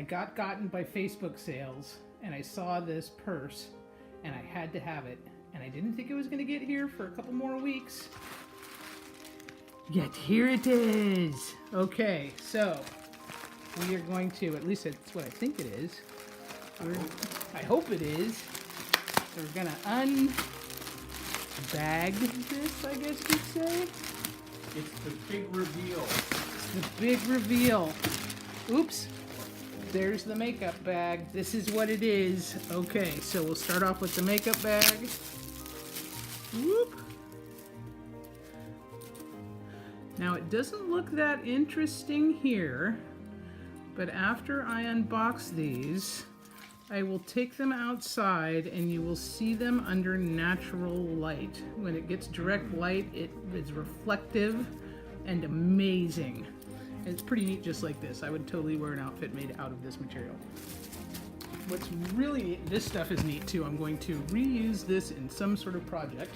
got gotten by Facebook sales, and I saw this purse, and I had to have it. And I didn't think it was going to get here for a couple more weeks. Yet here it is. Okay, so we are going to, at least that's what I think it is. I hope it is. We're going to unbag this, I guess you'd say. It's the big reveal. It's the big reveal. Oops. There's the makeup bag. This is what it is. Okay, so we'll start off with the makeup bag. Whoop. Now it doesn't look that interesting here, but after I unbox these, I will take them outside and you will see them under natural light. When it gets direct light, it is reflective and amazing. And it's pretty neat just like this. I would totally wear an outfit made out of this material. What's really neat, this stuff is neat too. I'm going to reuse this in some sort of project.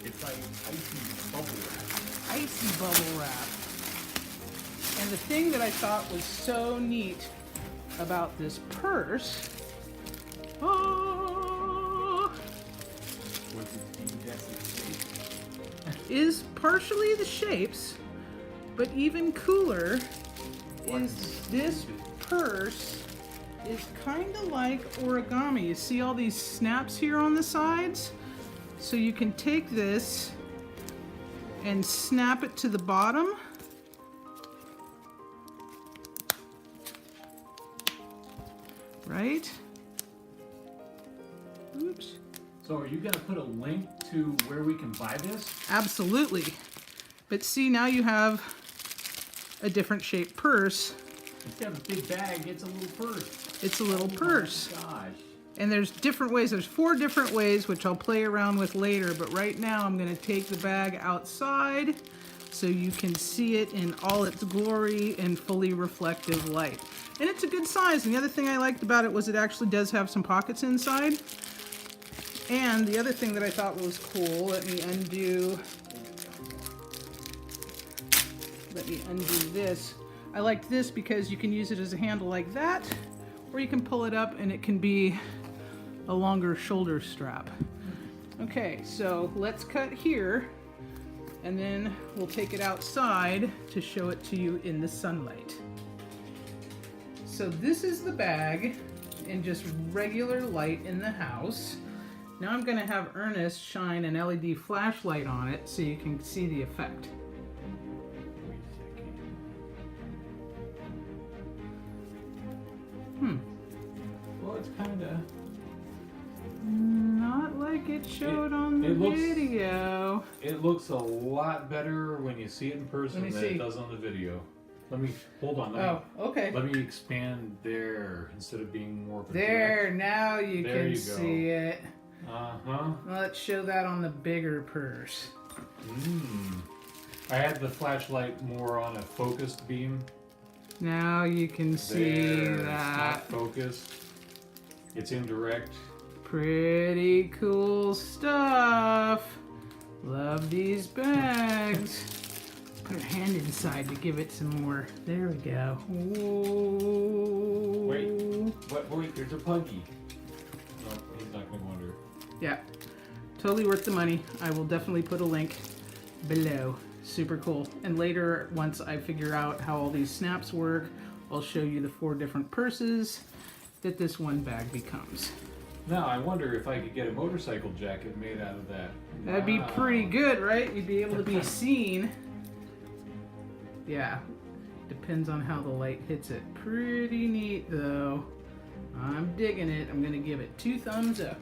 It's like icy bubble wrap. Icy bubble wrap. And the thing that I thought was so neat about this purse, is partially the shapes, but even cooler is this purse is kind of like origami. You see all these snaps here on the sides? So you can take this and snap it to the bottom. Right? Oops. So are you going to put a link to where we can buy this? Absolutely. But see, now you have a different shaped purse. Instead of a big bag, it's a little purse. It's a little purse. Oh my gosh. And there's different ways. There's 4 different ways, which I'll play around with later. But right now, I'm going to take the bag outside so you can see it in all its glory and fully reflective light. And it's a good size. And the other thing I liked about it was it actually does have some pockets inside. And the other thing that I thought was cool, let me undo this. I like this because you can use it as a handle like that, or you can pull it up and it can be a longer shoulder strap. Okay, so let's cut here, and then we'll take it outside to show it to you in the sunlight. So this is the bag in just regular light in the house. Now I'm gonna have Ernest shine an LED flashlight on it so you can see the effect. Well, it's kind of not like it showed on the video. It looks a lot better when you see it in person than it does on the video. Let me, hold on. Okay. Let me expand there instead of being more project. There, now you can see it. Uh-huh. Let's show that on the bigger purse. I had the flashlight more on a focused beam. Now you can see that. It's not focused. It's indirect. Pretty cool stuff. Love these bags. Put her hand inside to give it some more. There we go. Whoa. Wait, there's a puggy. No, he's not going to wonder. Yeah, totally worth the money. I will definitely put a link below. Super cool. And later, once I figure out how all these snaps work, I'll show you the 4 different purses that this one bag becomes. Now, I wonder if I could get a motorcycle jacket made out of that. That'd be pretty good, right? You'd be able to be seen. Yeah, depends on how the light hits it. Pretty neat, though. I'm digging it. I'm gonna give it 2 thumbs up.